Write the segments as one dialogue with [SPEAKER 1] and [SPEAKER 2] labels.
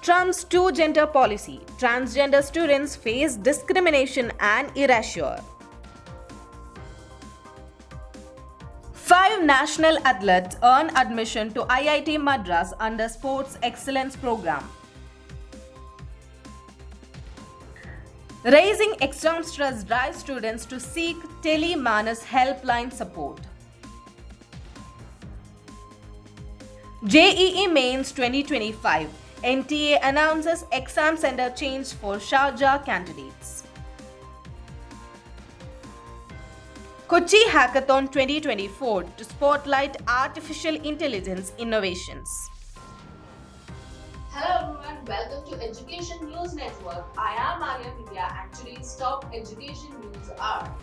[SPEAKER 1] Trump's two-gender policy. Transgender students face discrimination and erasure. 5 national athletes earn admission to IIT Madras under Sports Excellence Program. Raising exam stress drives students to seek Tele-Manas helpline support. JEE Mains 2025. NTA announces exam center change for Sharjah candidates. Kochi Hackathon 2024 to spotlight artificial intelligence innovations.
[SPEAKER 2] Hello everyone, welcome to Education News Network. I am Arya Vidya and today's top education news are: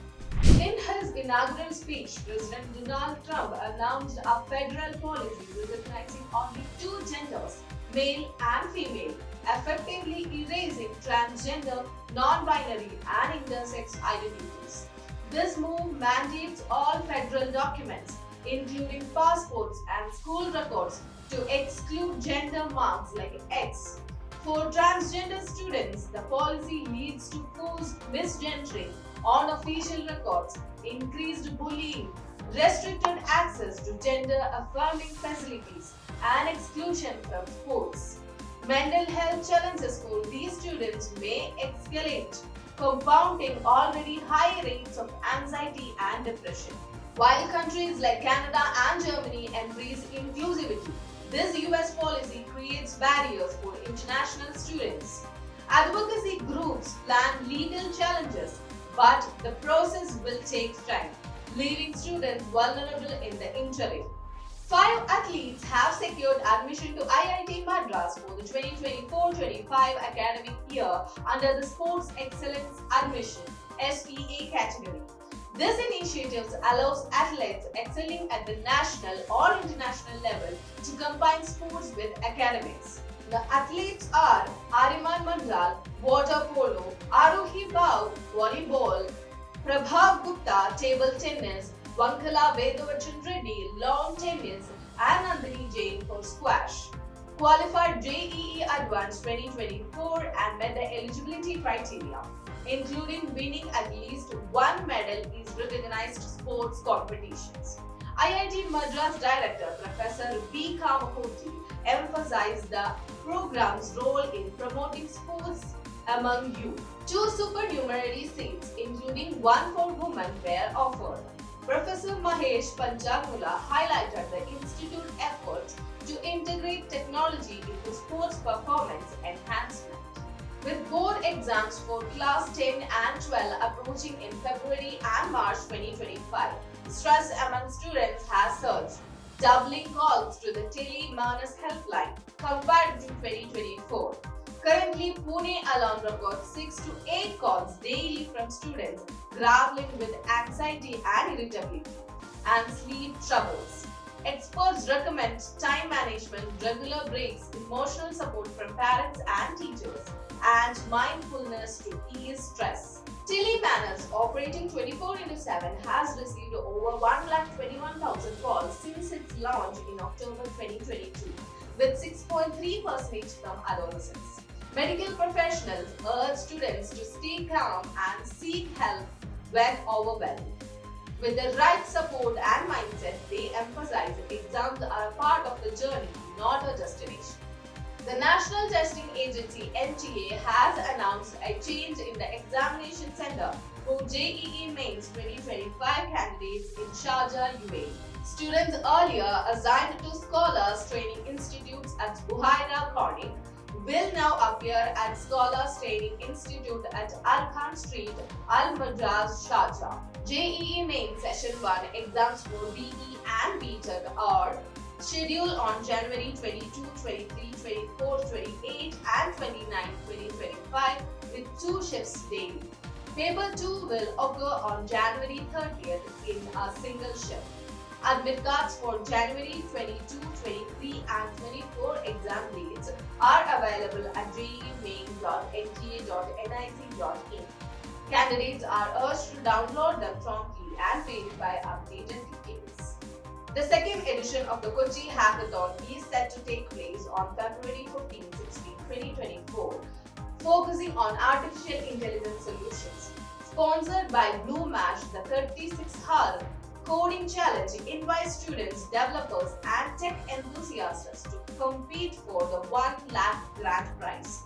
[SPEAKER 2] in his inaugural speech, President Donald Trump announced a federal policy recognizing only two genders, male and female, effectively erasing transgender, non-binary and intersex identities. This move mandates all federal documents, including passports and school records, to exclude gender marks like X. For transgender students, the policy leads to forced misgendering on official records, increased bullying, restricted access to gender-affirming facilities, and exclusion from sports. Mental health challenges for these students may escalate, compounding already high rates of anxiety and depression. While countries like Canada and Germany embrace inclusivity, this US policy creates barriers for international students. Advocacy groups plan legal challenges, but the process will take time, leaving students vulnerable in the interim. 5 athletes have secured admission to IIT Madras for the 2024-25 academic year under the Sports Excellence Admission (SEA) category. This initiative allows athletes excelling at the national or international level to combine sports with academics. The athletes are Ariman Mandal, water polo, Arohi Bau, volleyball, Prabhav Gupta, table tennis, Vankala Vedavachan Reddy, lawn tennis, and Nandini Jain for squash. Qualified JEE Advanced 2024 and met the eligibility criteria, including winning at least one medal in recognized sports competitions. IIT Madras Director Professor B. Kamakoti emphasized the program's role in promoting sports among youth. 2 supernumerary seats, including one for women, were offered. Professor Mahesh Panchagula highlighted the institute's efforts to integrate technology into sports performance enhancement. With board exams for class 10 and 12 approaching in February and March 2025, stress among students has surged, doubling calls to the Tele-Manas helpline compared to 2024. Currently, Pune alone records 6 to 8 calls daily from students grappling with anxiety and irritability and sleep troubles. Experts recommend time management, regular breaks, emotional support from parents and teachers, and mindfulness to ease stress. Tele-Manas, operating 24/7, has received over 1,21,000 calls since its launch in October 2022, with 6.3% from adolescents. Medical professionals urge students to stay calm and seek help when overwhelmed. With the right support and mindset, they emphasize exams are a part of the journey, not a destination. The National Testing Agency (NTA) has announced a change in the examination center for JEE Mains 2025 candidates in Sharjah, UAE. Students earlier assigned to Scholars Training Institutes at Buhaira Corning will now appear at Scholars Training Institute at Al Khan Street, Al Madras, Sharjah. JEE Main Session 1 exams for BE and BTech are scheduled on January 22, 23, 24, 28 and 29, 2025 with 2 shifts daily. Paper 2 will occur on January 30th in a single shift. Admit cards for January 22, 23 and 24 exam dates are available at jeemain.nta.nic.in. Candidates are urged to download them promptly and verify updated details. The second edition of the Kochi Hackathon is set to take place on February 15-16, 2025 focusing on artificial intelligence solutions. Sponsored by Blue Match, the 36-hour coding challenge invites students, developers, and tech enthusiasts to compete for the 1 lakh grand prize.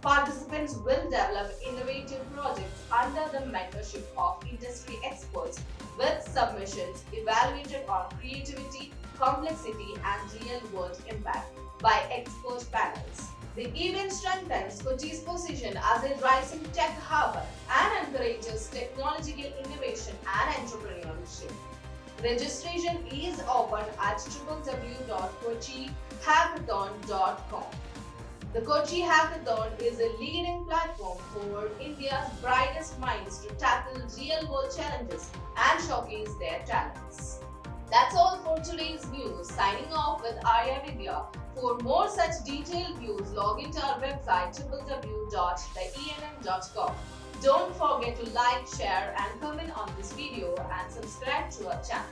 [SPEAKER 2] Participants will develop innovative projects under the mentorship of industry experts with submissions evaluated on creativity, complexity, and real-world impact by expert panels. The event strengthens Kochi's position as a rising tech hub and encourages technological innovation and entrepreneurship. Registration is open at www.kochihackathon.com. The Kochi Hackathon is a leading platform for India's brightest minds to tackle real-world challenges and showcase their talents. That's all for today's news. Signing off with Arya Vidya. For more such detailed views, log into our website www.theenm.com. Don't forget to like, share, and comment on this video and subscribe to our channel.